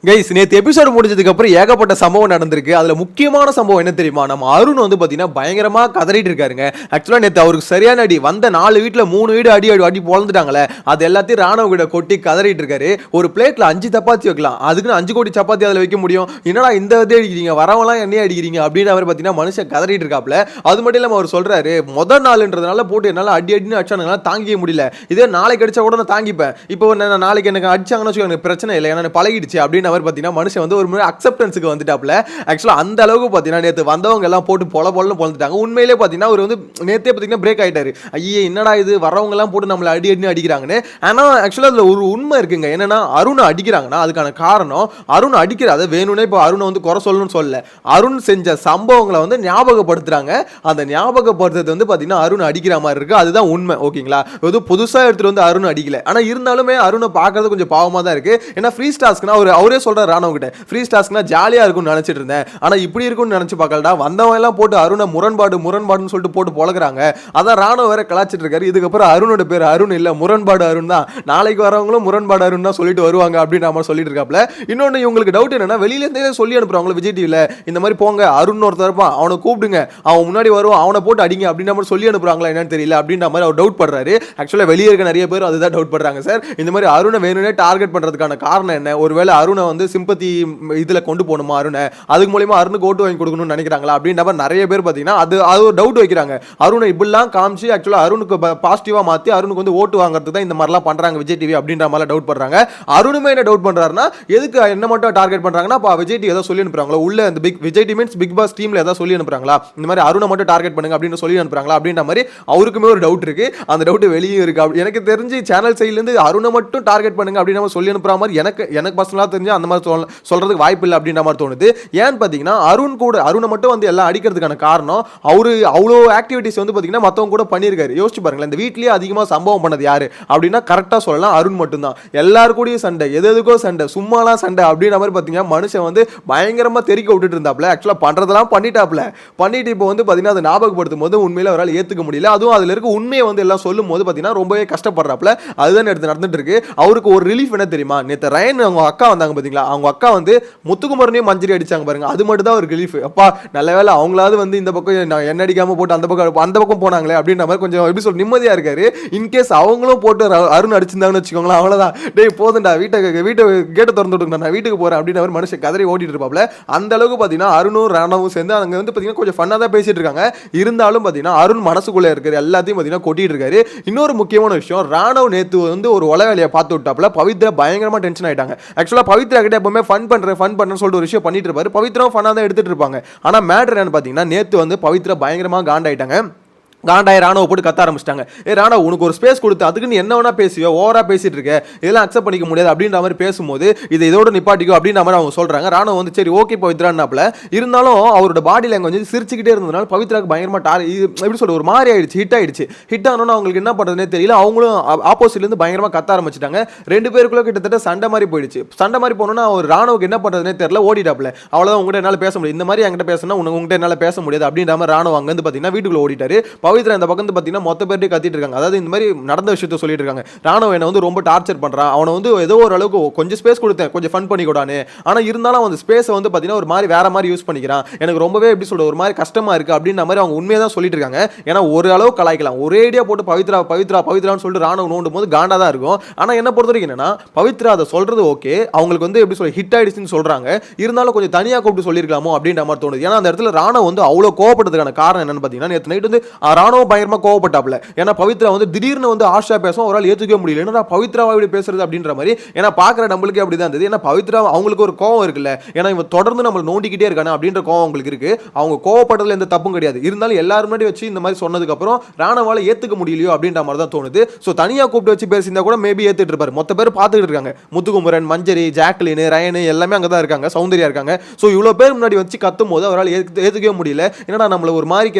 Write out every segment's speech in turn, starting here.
Guys நேற்று episode முடிஞ்சதுக்கு அப்புறம் ஏகப்பட்ட சம்பவம் நடந்திருக்கு. அதுல முக்கியமான சம்பவம் என்ன தெரியுமா? நம்ம அருண் வந்து பாத்தீங்கன்னா பயங்கரமா கதறிட்டு இருக்காருங்க. ஆக்சுவலா நேற்று அவருக்கு சரியான அடி வந்த 4 வீட்டுல 3 வீடு அடி பொழந்துட்டாங்களே, அது எல்லாத்தையும் ராணுவ கிட்ட கொட்டி கதறிட்டு இருக்காரு. ஒரு பிளேட்ல 5 சப்பாத்தி வைக்கலாம், அதுக்குன்னு 5 கோடி சப்பாத்தி அதில் வைக்க முடியும்? என்னடா இந்த இது அடிக்கிறீங்க, வரவெல்லாம் என்னையே அடிக்கிறீங்க அப்படின்னு அவர் பாத்தீங்கன்னா மனுஷன் கதறிட்டு இருக்காப்ல. அது மட்டும் இல்லாம அவர் சொல்றாரு, முதல் நாள்ன்றதுனால போட்டு என்னால அடின்னு அடிச்சானுங்க தாங்கிக்க முடியல, இதே நாளைக்கு அடிச்சா கூட நான் தாங்கிப்பேன், இப்போ நாளைக்கு எனக்கு அடிச்சாங்கன்னு வச்சுக்கோ எனக்கு பிரச்சனை இல்லை, ஏன்னா பழகிடுச்சு அப்படின்னு அவர் பார்த்தீங்கன்னா மனுஷன் வந்து ஒரு முறை அக்செப்டன்ஸுக்கு வந்துட்டாப்ல. ஆக்சுவலாக அந்த அளவுக்கு பார்த்தீங்கன்னா நேற்று வந்தவங்க எல்லாம் போட்டு பொலன்னு பொழுந்துட்டாங்க. உண்மையிலே பார்த்தீங்கன்னா அவர் வந்து நேற்றே பார்த்தீங்கன்னா பிரேக் ஆகிட்டாரு. ஐயே என்னடா இது, வரவங்க எல்லாம் போட்டு நம்மளை அடின்னு அடிக்கிறாங்கன்னு. ஆனால் ஆக்சுவலாக அதில் ஒரு உண்மை இருக்குங்க. என்னன்னா அருணை அடிக்கிறாங்கன்னா அதுக்கான காரணம் அருண் அடிக்கிற அதை வேணும்னே இப்போ அருணை வந்து குறை சொல்லணும்னு சொல்லல, அருண் செஞ்ச சம்பவங்களை வந்து ஞாபகப்படுத்துறாங்க. அந்த ஞாபகப்படுத்துறது வந்து பார்த்தீங்கன்னா அருண் அடிக்கிற மாதிரி இருக்கு, அதுதான் உண்மை. ஓகேங்களா? இது புதுசாக எடுத்துட்டு வந்து அருண் அடிக்கல. ஆனால் இருந்தாலுமே அருணை பார்க்கறது கொஞ்சம் பாவமாக தான் இருக்கு. ஏன்னா ஃப்ரீ டாஸ்க்னா அவரே சொல்றாரு ராணுவ கிட்ட, ஃப்ரீ டாஸ்க்னா ஜாலியா இருக்கும்னு நினைச்சிட்டு இருந்தேன், ஆனா இப்படி இருக்கும்னு நினைச்சு பார்க்கலடா, வந்தவங்க எல்லாம் போட்டு அருணை முரண்பாடுன்னு சொல்லிட்டு போட்டு பொழகுறாங்க. அதான் ராணுவ வேற கலாச்சிட்டு இருக்காரு. இதுக்கப்புறம் அருணோட பேர் அருண் இல்ல, முரண்பாடு அருண் தான். நாளைக்கு வரவங்களும் முரண்பாடு அருண் தான் சொல்லிட்டு வருவாங்க அப்படின்னு நம்ம சொல்லிட்டு இருக்காப்ல. இன்னொன்னு இவங்களுக்கு டவுட் என்னன்னா, வெளியில இருந்தே சொல்லி அனுப்புறாங்க விஜய் டிவில, இந்த மாதிரி போங்க அருண் ஒருத்தர் இருப்பான், அவனை கூப்பிடுங்க, அவன் முன்னாடி வருவான், அவனை போட்டு அடிங்க அப்படின்ற மாதிரி சொல்லி அனுப்புறாங்களா என்னன்னு தெரியல அப்படின்ற மாதிரி அவர் டவுட் பண்றாரு. ஆக்சுவலா வெளியே இருக்க நிறைய பேர் அதுதான் டவுட் பண்றாங்க. சார் இந்த மாதிரி அருணை வேணும்னே டார்கெட் பண்றதுக்கான காரணம் என்ன? ஒருவேளை அருணை வந்து சிம்பத்தி இதுல கொண்டு போகணுமா அருணை, அதுக்கு மூலமா அருணுக்கு ஓட்டு வாங்கி கொடுக்கணும்னு நினைக்கிறாங்களா அப்படின்ற மாதிரி நிறைய பேர் பார்த்தீங்கன்னா அது ஒரு டவுட் வைக்கிறாங்க. அருணை இப்படிலாம் காமிச்சு ஆக்சுவலா அருணுக்கு பாசிட்டிவா மாத்தி அருணுக்கு வந்து ஓட்டு வாங்குறதுக்கு தான் இந்த மாதிரிலாம் பண்றாங்க விஜய் டிவி அப்படின்ற மாதிரி டவுட் பண்றாங்க. அருணுமே என்ன டவுட் பண்றாருன்னா, எதுக்கு என்ன மட்டும் டார்கெட் பண்றாங்கன்னா, விஜய் டிவி ஏதாவது சொல்லி அனுப்புறாங்களா உள்ள, அந்த Vijay TV means Bigg Boss டீம்ல ஏதாவது சொல்லி அனுப்புறாங்களா, இந்த மாதிரி அருணை மட்டும் டார்கெட் பண்ணுங்க அப்படின்னு சொல்லி அனுப்புறாங்களா அப்படின்ற மாதிரி அவருக்குமே ஒரு டவுட் இருக்கு. அந்த டவுட் வெளியே இருக்கு. எனக்கு தெரிஞ்சு சேனல் சைட்ல இருந்து அருணை மட்டும் டார்கெட் பண்ணுங்க அப்படின்னு சொல்லி அனுப்புற மாதிரி எனக்கு பர்சனலா தெரிஞ்சு அந்த மாதிரி சொல்றதுக்கு வாய்ப்பு இல்லை அப்படின்ற மாதிரி தோணுது. ஏன்னு பாத்தீங்கன்னா அருணை மட்டும் வந்து எல்லாம் அடிக்கிறதுக்கான காரணம் அவரு அவ்வளோ ஆக்டிவிட்டிஸ் வந்து பாத்தீங்கன்னா மத்தவங்க கூட பண்ணியிருக்காரு. யோசிச்சு பாருங்களேன், இந்த வீட்லயே அதிகமா சம்பவம் பண்ணது யாரு அப்படின்னா கரெக்டா சொல்லலாம் அருண் மட்டும் தான். எல்லாரு கூடயும் சண்டை, எதுக்கோ சண்டை, சும்மாலாம் சண்டை அப்படின்ற மாதிரி பாத்தீங்கன்னா மனுஷன் வந்து பயங்கரமா தெறிக்க விட்டுட்டு இருந்தாப்ல. ஆக்சுவலா பண்றதெல்லாம் பண்ணிட்டு இப்போ வந்து பாத்தீங்கன்னா அதை ஞாபகப்படுத்தும் போது உண்மையில அவரால் ஏத்துக்க முடியல. அதுவும் அதுல இருக்க உண்மையை வந்து எல்லாம் சொல்லும் போது பாத்தீங்கன்னா ரொம்பவே கஷ்டப்படுறாப்ல. அதுதான் எடுத்து நடந்துட்டு இருக்கு. அவருக்கு ஒரு ரிலீஃப் என்ன தெரியுமா, நேற்று ரயன் அவங்க அக்கா வந்தாங்க பாத்தீங்களா, அவங்க அக்கா வந்து முத்துக்குமரனையும் மஞ்சரி அடிச்சாங்க பாருங்க, அது மட்டும் தான் ஒரு ரிலீஃப். அப்பா நல்ல வேலை அவங்களாவது வந்து இந்த பக்கம் என்ன அடிக்காம போட்டு அந்த பக்கம் போனாங்களே அப்படின்ற மாதிரி கொஞ்சம் எப்படி சொல்ல நிம்மதியா இருக்காரு. இன்கேஸ் அவங்களும் போட்டு அருண் அடிச்சிருந்தாங்கன்னு வச்சுக்கோங்களேன், அவ்வளவுதான், டேய் போதுண்டா வீட்டை கேட்டு திறந்து விட்டுங்க, நான் வீட்டுக்கு போறேன் அப்படின்னு அவர் மனுஷன் கதறி ஓடிட்டு இருப்பாப்ல. அந்த அளவுக்கு பாத்தீங்கன்னா அருணும் ராணவும் சேர்ந்து அங்க வந்து பாத்தீங்கன்னா கொஞ்சம் ஃபன்னா தான் பேசிட்டு இருக்காங்க. இருந்தாலும் பாத்தீங்கன்னா அருண் மனசுக்குள்ள இருக்கிற எல்லாத்தையும் பாத்தீங்கன்னா கொட்டிட்டு இருக்காரு. இன்னொரு முக்கியமான விஷயம், ராணவ் நேத்து வந்து ஒரு ஒலை வேலையை பார்த்து விட்டாப்ல. பவித்ரா பயங்கரமா டென்ஷன் ஆயிட்டாங்க. ஆக்சுவலா பவித்ரா கிட்ட எப்பவுமே ஃபன் பண்றேன்னு சொல்லிட்டு ஒரு விஷயம் பண்ணிட்டு இருப்பாரு. பவித்ரா ஃபன்னா தான் எடுத்துட்டு இருப்பாங்க. ஆனா மேட்டர் என்னன்னு பாத்தீங்கன்னா நேத்து வந்து பவித்ரா பயங்கரமா காண்டாயிட்டாங்க. காண்டாய் ராணுவ போட்டு கத்த ஆரம்பிச்சிட்டாங்க. ராணுவ உனக்கு ஒரு ஸ்பேஸ் கொடுத்து அதுக்கு நீ என்ன வேணா பேசுவியோ, ஓவரா பேசிட்டு இருக்க, இதெல்லாம் அக்செப்ட் பண்ணிக்க முடியாது அப்படின்ற மாதிரி பேசும்போது இதோட நிப்பாட்டிக்கோ அப்படின்ற மாதிரி அவங்க சொல்றாங்க. ராணுவ வந்து சரி ஓகே பவித்ரான்னாப்ல. இருந்தாலும் அவரோட பாடி லாங்குவேஜ் வந்து சிரிச்சுக்கிட்டே இருந்ததுனால பவித்ராக்கு பயங்கரமா எப்படி சொல்ற ஒரு மாதிரி ஆயிடுச்சு, ஹிட் ஆனோன்னு அவங்களுக்கு என்ன பண்றதுனே தெரியல. அவங்களும் ஆப்போசிட்ல இருந்து பயங்கரமா கத்த ஆரம்பிச்சிட்டாங்க. 2 பேருக்குள்ள கிட்டத்தட்ட சண்டை மாதிரி போயிடுச்சு. சண்டை மாதிரி போனோம்னா அவர் ராணுவுக்கு என்ன பண்றதுனே தெரியல, ஓடிட்டாப்ல. அவ்வளவுதான், உங்ககிட்ட என்னால பேச முடியாது, இந்த மாதிரி என்கிட்ட பேசணும் உங்ககிட்ட என்னால பேச முடியாது அப்படின்ற மாதிரி ராணுவ அங்க இருந்து பாத்தீங்கன்னா வீட்டுக்குள்ள ஓடிட்டாரு. பவித்ரா இந்த பக்கம் பாத்தீங்கன்னா மொத்த பேர்ட்டே கத்திட்டு இருக்காங்க. அதாவது இந்த மாதிரி நடந்த விஷயத்தை சொல்லிட்டு இருக்காங்க. ராணுவ என்ன வந்து ரொம்ப டார்ச்சர் பண்றான், அவனை வந்து ஏதோ ஒரு அளவுக்கு கொஞ்சம் ஸ்பேஸ் கொடுத்தேன், கொஞ்சம் ஃபன் பண்ணிக்கூடானு, ஆனா இருந்தாலும் அந்த ஸ்பேஸை வந்து பாத்தீங்கன்னா ஒரு மாதிரி வேற மாதிரி யூஸ் பண்ணிக்கிறான், எனக்கு ரொம்பவே எப்படி சொல்ற ஒரு மாதிரி கஷ்டமா இருக்கு அப்படின்ற மாதிரி அவங்க உண்மையை தான் சொல்லிட்டு இருக்காங்க. ஏன்னா ஒரு அளவு கலாய்க்கலாம், ஒரே ஐடியா போட்டு பவித்ரான்னு சொல்லிட்டு ராணுவ நோண்டும் போது காண்டா தான் இருக்கும். ஆனா என்ன பொறுத்த வரைக்கும் என்னன்னா பவித்ரா அதை சொல்றது ஓகே, அவங்களுக்கு வந்து எப்படி சொல்ற ஹிட் ஆயிடுச்சுன்னு சொல்றாங்க. இருந்தாலும் கொஞ்சம் தனியா கூப்பிட்டு சொல்லிருக்கலாமோ அப்படின்ற மாதிரி தோணுது. ஏன்னா அந்த இடத்துல ராணுவ வந்து அவ்வளவு கோவப்பட்டதுக்கான காரணம் என்னன்னு பாத்தீங்கன்னா நேற்று நைட் வந்து ராணுவ பயங்கரமா கோவப்பட்டாப்ல. ஏன்னா பவித்ரா வந்து திடீர்னு வந்து ஆஷா பேசும், அவரால் ஏத்துக்கவே முடியல, என்னடா பவித்ராவா இப்படி பேசுறது அப்படின்ற மாதிரி. ஏன்னா பாக்குற நம்மளுக்கே அப்படிதான் இருந்தது. ஏன்னா பவித்ரா அவங்களுக்கு ஒரு கோவம் இருக்குல்ல, ஏன்னா இவன் தொடர்ந்து நம்ம நோண்டிக்கிட்டே இருக்கானே அப்படின்ற கோவம் அவங்களுக்கு இருக்கு. அவங்க கோவப்பட்டதுல எந்த தப்பும் கிடையாது. இருந்தாலும் எல்லாரும் முன்னாடி வச்சு இந்த மாதிரி சொன்னதுக்கு அப்புறம் ராணவால ஏத்துக்க முடியலையோ அப்படின்ற மாதிரி தான் தோணுது. சோ தனியா கூப்பிட்டு வச்சு பேசியிருந்தா கூட மேபி ஏத்துட்டு இருப்பாரு. மொத்த பேர் பார்த்துட்டு இருக்காங்க, முத்துக்குமரன், மஞ்சரி, ஜாக்லின், ரயன் எல்லாமே அங்கதான் இருக்காங்க, சௌந்தர்யா இருக்காங்க. சோ இவ்வளவு பேர் முன்னாடி வச்சு கத்தும் போது அவரால் ஏத்துக்கவே முடியல. என்னடா நம்மள ஒரு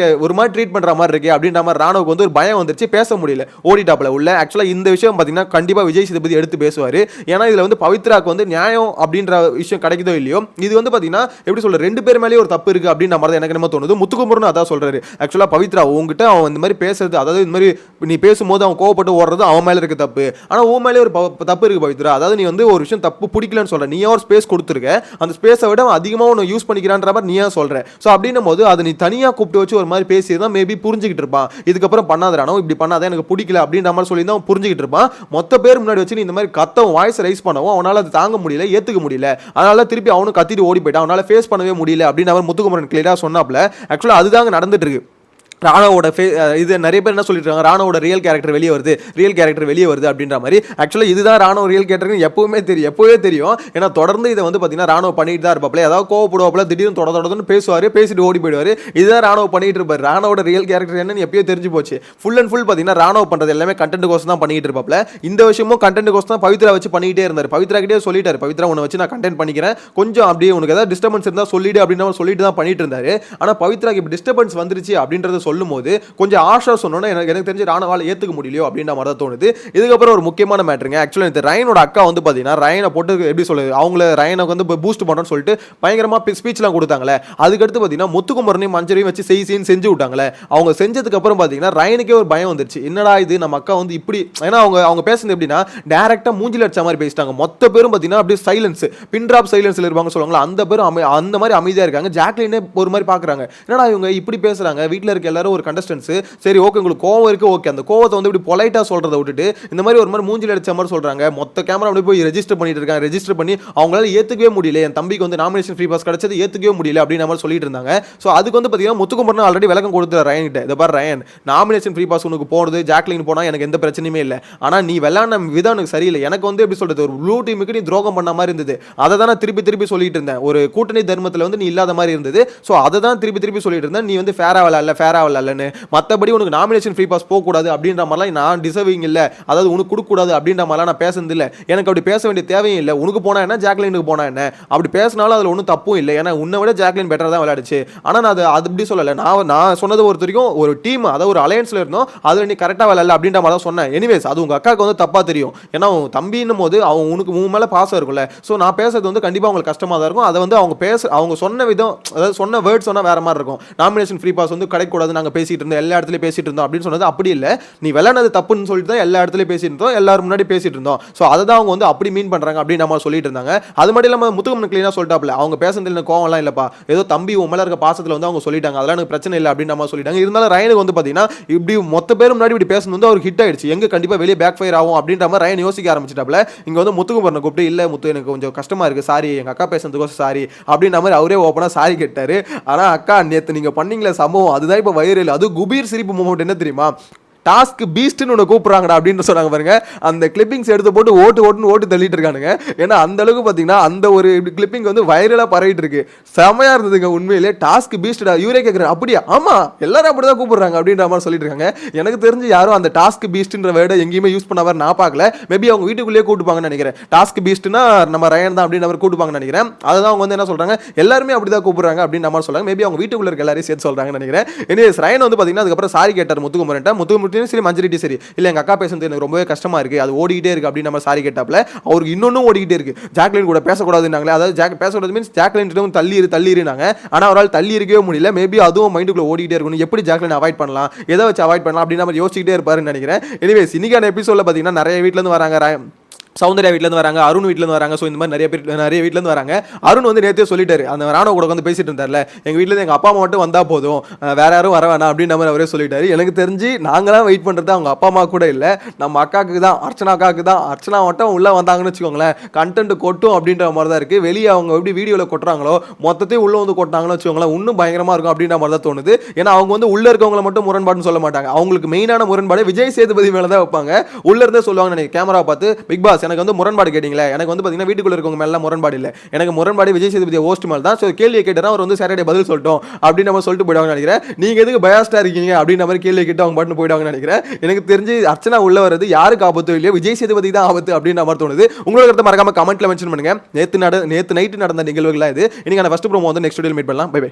மாதிரி ட்ரீட் பண்ற மாதிரி இருக்கு, இருக்கே அப்படின்ற மாதிரி ராணுவுக்கு வந்து ஒரு பயம் வந்துருச்சு, பேச முடியல, ஓடிட்டாப்ல உள்ள. ஆக்சுவலா இந்த விஷயம் பாத்தீங்கன்னா கண்டிப்பா விஜய் சேதுபதி எடுத்து பேசுவாரு. ஏன்னா இதுல வந்து பவித்ராக்கு வந்து நியாயம் அப்படின்ற விஷயம் கிடைக்குதோ இல்லையோ, இது வந்து பாத்தீங்கன்னா எப்படி சொல்ற, ரெண்டு பேர் மேலேயே ஒரு தப்பு இருக்கு அப்படின்ற மாதிரி எனக்கு என்ன தோணுது. முத்துக்குமரன் அதான் சொல்றாரு, ஆக்சுவலா பவித்ரா உங்ககிட்ட அவன் இந்த மாதிரி பேசுறது, அதாவது இந்த மாதிரி நீ பேசும்போது அவன் கோவப்பட்டு ஓடுறது அவன் மேல இருக்க தப்பு, ஆனா உன் மேலே ஒரு தப்பு இருக்கு பவித்ரா. அதாவது நீ வந்து ஒரு விஷயம் தப்பு பிடிக்கலன்னு சொல்ற, நீ ஒரு ஸ்பேஸ் கொடுத்துருக்க, அந்த ஸ்பேஸை விட அதிகமாக ஒன்று யூஸ் பண்ணிக்கிறான்ற மாதிரி நீயா சொல்ற. ஸோ அப்படின்னும் போது அதை நீ தனியாக கூப்பிட்டு வச்சு ஒரு மாதிரி பேசியிருந்தா மேபி புரிஞ்சுக்கிட்டு இருப்பான், இதுக்கப்புறம் பண்ணாதரானோ இப்படி பண்ணாத எனக்கு பிடிக்கல அப்படின்ற மாதிரி சொல்லி தான் புரிஞ்சுக்கிட்டு இருப்பான். மொத்த பேர் முன்னாடி வச்சு நீ இந்த மாதிரி கத்தவும் வாய்ஸ் ரைஸ் பண்ணவும் அவனால அது தாங்க முடியல, ஏத்துக்க முடியல, அதனால திருப்பி அவனும் கத்திட்டு ஓடி போயிட்டான், அவனால ஃபேஸ் பண்ணவே முடியல அப்படின்னு அவர் முத்துக்குமரன் கிளியரா சொன்னாப்ல. ஆக்சுவலா அதுதாங்க நடந்துட்டு இருக்கு. ராணாவோட இது நிறைய பேர் என்ன சொல்லிட்டு இருக்காங்க, ராணாவோட ரியல் கேரக்டர் வெளியே வருது அப்படின்ற மாதிரி. ஆக்சுவலாக இதுதான் ராணுவ ரியல் கேரக்டர் எப்பவே தெரியும். ஏன்னா தொடர்ந்து இதை வந்து பார்த்தீங்கன்னா ராணுவ பண்ணிட்டு தான் இருப்பாப்ல, ஏதாவது கோவப்படுவாப்ல, திடீர்னு தொடர்ந்து பேசுவார், பேசிட்டு ஓடி போயிடுவார். இதுதான் ராணுவ பண்ணிட்டு இருப்பார். ராணுவோட ரியல் கேரக்டர் என்னன்னு எப்பயோ தெரிஞ்சு போச்சு. ஃபுல் அண்ட் ஃபுல் பார்த்தீங்கன்னா ராணுவ பண்ணுறது எல்லாமே கண்டென்ட் கோர்ஸ் தான் பண்ணிட்டு இருப்பாப்ல. இந்த விஷயமும் கண்டென்ட் கோர்ஸ் தான் பவித்ரா வச்சு பண்ணிட்டே இருந்தார். பவித்ரா கிட்டே சொல்லிட்டாரு, பவித்ரா உன்னை வச்சு நான் கண்டென்ட் பண்ணிக்கிறேன், கொஞ்சம் அப்படியே உனக்கு ஏதாவது டிஸ்டர்பன்ஸ் இருந்தால் சொல்லிடு அப்படின்னு சொல்லிட்டு தான் பண்ணிட்டு இருந்தாரு. ஆனால் பவித்ராக்கு இப்போ டிஸ்டர்பன்ஸ் வந்துருச்சு அப்படின்றத சொல்லும் போது கொஞ்சம் ஆஷா சொன்னோன்னா எனக்கு தெரிஞ்சு ராணுவால் ஏற்றுக்க முடியலையோ அப்படின்ற மாதிரி தான் தோணுது. இதுக்கப்புறம் ஒரு முக்கியமான மேட்டருங்க. ஆக்சுவலாக இந்த ரயனோட அக்கா வந்து பார்த்தீங்கன்னா ரயனை போட்டு எப்படி சொல்லுது, அவங்கள ரயனுக்கு வந்து பூஸ்ட் பண்ணுறோன்னு சொல்லிட்டு பயங்கரமாக ஸ்பீச்லாம் கொடுத்தாங்களே. அதுக்கடுத்து பார்த்தீங்கன்னா முத்துக்குமரனையும் மஞ்சரையும் வச்சு செஞ்சு விட்டாங்களே. அவங்க செஞ்சதுக்கு அப்புறம் பார்த்தீங்கன்னா ரயனுக்கே ஒரு பயம் வந்துருச்சு, என்னடா இது நம்ம அக்கா வந்து இப்படி, ஏன்னா அவங்க பேசுறது எப்படின்னா டேரக்டாக மூஞ்சில் அடிச்ச மாதிரி பேசிட்டாங்க. மொத்த பேரும் பார்த்தீங்கன்னா அப்படியே சைலன்ஸ், பின் ட்ராப் சைலன்ஸ்ல இருப்பாங்க சொல்லுவாங்களா, அந்த பேரும் அந்த மாதிரி அமைதியாக இருக்காங்க. ஜாக்லினே ஒரு மாதிரி பார்க்குறாங்க, என்னடா இவங்க இப்படி பேசுறாங்க, வீட்டில் இருக்க எல்லாரும் ஒரு கண்டஸ்டன்ஸ், சரி ஓகே உங்களுக்கு கோவம் இருக்கு, ஓகே அந்த கோவத்தை வந்து இப்படி பொலைட்டா சொல்றதை விட்டுட்டு இந்த மாதிரி ஒரு மாதிரி மூஞ்சில அடிச்ச மாதிரி சொல்றாங்க. மொத்த கேமரா அப்படியே போய் ரெஜிஸ்டர் பண்ணிட்டு இருக்காங்க. ரெஜிஸ்டர் பண்ணி அவங்களால ஏத்துக்கவே முடியல, என் தம்பிக்கு வந்து நாமினேஷன் ஃப்ரீ பாஸ் கிடைச்சது ஏத்துக்கவே முடியல அப்படின்ற மாதிரி சொல்லிட்டு இருந்தாங்க. ஸோ அதுக்கு வந்து பார்த்தீங்கன்னா முத்துக்குமரன் ஆல்ரெடி விளக்கம் கொடுத்துற ரயன் கிட்ட, இதை பாரு ரயன், நாமினேஷன் ஃப்ரீ பாஸ் உனக்கு போனது, ஜாக்லின் போனா எனக்கு எந்த பிரச்சனையுமே இல்லை, ஆனால் நீ விளையாட விதம் எனக்கு சரியில்லை, எனக்கு வந்து எப்படி சொல்றது, ஒரு ப்ளூ டீமுக்கு நீ துரோகம் பண்ண மாதிரி இருந்தது, அதை தான் நான் திருப்பி சொல்லிட்டு இருந்தேன். ஒரு கூட்டணி தர்மத்தில் வந்து நீ இல்லாத மாதிரி இருந்தது. ஸோ அதை தான் திருப்பி சொல்லிட்டு இருந்தேன். நீ வந்து ஃபேரா விளையாடலன்னு, மற்றபடி உனக்கு நாமினேஷன் ஃப்ரீ பாஸ் போகக்கூடாது அப்படின்ற மாதிரிலாம் நான் டிசர்விங் இல்லை, அதாவது உனக்கு கொடுக்கக்கூடாது அப்படின்ற மாதிரிலாம் நான் பேசுறது இல்லை, எனக்கு அப்படி பேச வேண்டிய தேவையும் இல்லை, உனக்கு போனா என்ன ஜாக்லினுக்கு போனா என்ன, அப்படி பேசினாலும் அதில் ஒன்றும் தப்பும் இல்லை, ஏன்னா உன்னை விட ஜாக்லின் பெட்டராக தான் விளையாடுச்சு. ஆனால் நான் அது அப்படி சொல்லலை, நான் சொன்னது ஒரு வரைக்கும் ஒரு டீம், அதாவது ஒரு அலையன்ஸில் இருந்தோம், அதில் நீ கரெக்டாக விளையாடல அப்படின்ற மாதிரி தான் சொன்னேன். எனிவேஸ் அது உங்கள் அக்காவுக்கு வந்து தப்பாக தெரியும், ஏன்னா அவன் தம்பின்னும் போது அவன் உனக்கு உன் மேலே பாசம் இருக்கும்ல. ஸோ நான் பேசுறது வந்து கண்டிப்பாக அவங்களுக்கு கஷ்டமாக தான் இருக்கும். அதை வந்து அவங்க சொன்ன விதம், அதாவது சொன்ன வேர்ட்ஸ் சொன்னால் வேற மாதிரி இருக்கும். நாமினேஷன் ஃப்ரீ பாஸ் வந்து கிடைக்கூடாது, நாங்கள் பேசிட்டு இருந்தோம், எல்லா இடத்துலையும் பேசிட்டு இருந்தோம் அப்படின்னு சொன்னது அப்படி இல்லை. நீ விளையாடுறது தப்புன்னு சொல்லிட்டு தான் எல்லா இடத்துலையும் பேசிட்டு இருந்தோம், எல்லாரும் முன்னாடி பேசிட்டு இருந்தோம். ஸோ அதை தான் அவங்க வந்து அப்படி மீன் பண்றாங்க அப்படின்னு நம்ம சொல்லிட்டு இருந்தாங்க. அது மட்டும் இல்லாமல் முத்துக்குமரன் கிளீனா சொல்லிட்டாப்ல, அவங்க பேசுறதுல கோவம்லாம் இல்லப்பா, ஏதோ தம்பி உன் மேல இருக்க பாசத்தில் வந்து அவங்க சொல்லிட்டாங்க, அதெல்லாம் எனக்கு பிரச்சனை இல்லை அப்படின்னு நம்ம சொல்லிட்டாங்க. இருந்தாலும் ரயனுக்கு வந்து பார்த்தீங்கன்னா இப்படி மொத்த பேர் முன்னாடி இப்படி பேசுறது வந்து அவர் ஹிட் ஆயிடுச்சு, எங்க கண்டிப்பாக வெளியே பேக் ஃபயர் ஆகும் அப்படின்ற மாதிரி ரயன் யோசிக்க ஆரம்பிச்சிட்டாப்ல. இங்க வந்து முத்துக்குமரனை கூப்பிட்டு, இல்லை முத்து எனக்கு கொஞ்சம் கஷ்டமா இருக்கு, சாரி எங்க அக்கா பேசுறதுக்கோசம் சாரி அப்படின்ற மாதிரி அவரே ஓப்பனா சாரி கேட்டாரு. ஆனா அக்கா நேற்று நீங்க பண்ணீங்களே சம்பவம், அதுதான் இப்போ வைரல். அது குபீர் சிரிப்பு மூமெண்ட் என்ன தெரியுமா, டாஸ்க் பீஸ்ட்னு ஒன்று கூப்பிட்றாங்கடா அப்படின்னு சொன்னாங்க பாருங்க. அந்த கிளிப்பிங்ஸ் எடுத்து போட்டு ஓட்டு தள்ளிட்டு இருக்கானுங்க. ஏன்னா அந்த அளவுக்கு பார்த்தீங்கன்னா அந்த ஒரு கிளிப்பிங் வந்து வைரலாக பரவிட்டு இருக்கு. செமையா இருந்ததுங்க உண்மையிலே. டாஸ்க் பீஸ்டா இவரே கேட்குறாரு, அப்படியா, ஆமா எல்லாரும் அப்படி தான் கூப்பிடுறாங்க அப்படின்ற மாதிரி சொல்லிட்டு இருக்காங்க. எனக்கு தெரிஞ்சு யாரும் அந்த டாஸ்க் பீஸ்ட்ன்ற வேர்டை எங்கேயுமே யூஸ் பண்ண மாதிரி நான் பார்க்கல. மேபி அவங்க வீட்டுக்குள்ளேயே கூட்டுப்பாங்கன்னு நினைக்கிறேன். டாஸ்க் பீஸ்ட்னா நம்ம ரயன் தான் அப்படின்னு அவர் கூட்டுப்பாங்கன்னு நினைக்கிறேன். அதுதான் அவங்க வந்து என்ன சொல்றாங்க, எல்லாருமே அப்படி தான் கூப்பிடுறாங்க அப்படின்ற மாதிரி சொல்றாங்க. மேபி அவங்க வீட்டுக்குள்ள இருக்க எல்லாரையும் சேர்த்து சொல்றாங்கன்னு நினைக்கிறேன். எனிவேஸ் ரயன் வந்து பார்த்தீங்கன்னா அதுக்கப்புறம் சாரி கேட்டார் முத்துக்குமரன் சரி மஞ்சரிட்டி சரி இல்லை எங்கள் அக்கா பேசுறது எனக்கு ரொம்பவே கஷ்டமாக இருக்குது, அது ஓடிக்கிட்டே இருக்குது அப்படின்னு நம்ம சாரி கேட்டாப்ல. அவருக்கு இன்னொன்னும் ஓடிக்கிட்டே இருக்குது, ஜாக்லின் கூட பேசக்கூடாதுன்னாங்களே, அதாவது பேசக்கூடாது மீன்ஸ் ஜாக்லின் தள்ளிருந்தாங்க. ஆனால் அவரால் தள்ளி இருக்கவே முடியல. மேபி அதுவும் மைண்டுக்குள்ள ஓடிக்கிட்டே இருக்கணும், எப்படி ஜாக்லின் அவாய்ட் பண்ணலாம், எதை வச்சு அவாய்ட் பண்ணலாம் அப்படின்னு நம்ம யோசிச்சுக்கிட்டே இருப்பாருன்னு நினைக்கிறேன். எனிவேஸ் இன்னைக்கான எபிசோட்ல பார்த்தீங்கன்னா நிறைய வீட்டிலேருந்து வராங்க, சௌந்தர்யா வீட்டிலேருந்து வராங்க, அருண் வீட்டிலேருந்து வராங்க. ஸோ இந்த மாதிரி நிறைய வீட்டிலேருந்து வராங்க. அருண் வந்து நேற்றே சொல்லிட்டாரு, அந்த ராணுவ கூட வந்து பேசிட்டு இருந்தார்ல, எங்கள் வீட்டிலேருந்து எங்கள் அப்பா அம்மா மட்டும் வந்தால் போதும், வேற யாரும் வர வேணாம் அப்படின்ற மாதிரி அவரே சொல்லிட்டாரு. எனக்கு தெரிஞ்சு நாங்களாம் வெயிட் பண்ணுறது அவங்க அப்பா அம்மா கூட இல்லை, நம்ம அக்காவுக்கு தான், அர்ச்சனா அக்காவுக்கு தான். அர்ச்சனா மட்டும் உள்ளே வந்தாங்கன்னு வச்சுக்கோங்களேன், கண்டென்ட் கொட்டும் அப்படின்ற மாதிரி தான் இருக்குது. வெளியே அவங்க எப்படி வீடியோவில் கொட்டுறாங்களோ மொத்தத்தையும் உள்ளே வந்து கொட்டாங்கன்னு வச்சுக்கோங்களேன், இன்னும் பயங்கரமாக இருக்கும் அப்படின்ற மாதிரி தான் தோணுது. ஏன்னா அவங்க வந்து உள்ளே இருக்கவங்களை மட்டும் முரண்பாடுன்னு சொல்ல மாட்டாங்க, அவங்களுக்கு மெயினான முரண்பாடு விஜய் சேதுபதி மேலே தான் வைப்பாங்க. உள்ளே இருந்தே சொல்லுவாங்க, நினைக்கிறேன் கேமரா பார்த்து, பிக் பாஸ் எனக்கு வந்து முரண்பாடு கேட்டீங்களே, எனக்கு வந்து பார்த்தீங்கன்னா வீட்டுக்குள்ள இருக்கவங்க மேல முரண்பாடு இல்லை, எனக்கு முரண்பாடு விஜய் சேதுபதி ஹோஸ்ட் மேல தான். ஸோ கேள்வியை கேட்டா அவர் வந்து சாட்டர்டே பதில் சொல்லிட்டோம் அப்படின்னு நம்ம சொல்லிட்டு போயிடுவாங்க நினைக்கிறேன். நீங்க எதுக்கு பயாஸ்டா இருக்கீங்க அப்படின்ற மாதிரி கேள்வி கேட்டு அவங்க பாட்டு போயிடுவாங்க நினைக்கிறேன். எனக்கு தெரிஞ்சு அர்ச்சனா உள்ள வரது யாருக்கு ஆபத்து இல்லையோ விஜய் சேதுபதி தான் ஆபத்து அப்படின்ற மாதிரி தோணுது. உங்களுக்கு கருத்தை மறக்காம கமெண்ட்ல மென்ஷன் பண்ணுங்க. நேத்து நைட்டு நடந்த நிகழ்வுகள் இது. இன்னைக்கான ஃபர்ஸ்ட் ப்ரோமோ வந்து நெக்ஸ்ட் வீடியோல மீட் பண்ணலாம். Bye by.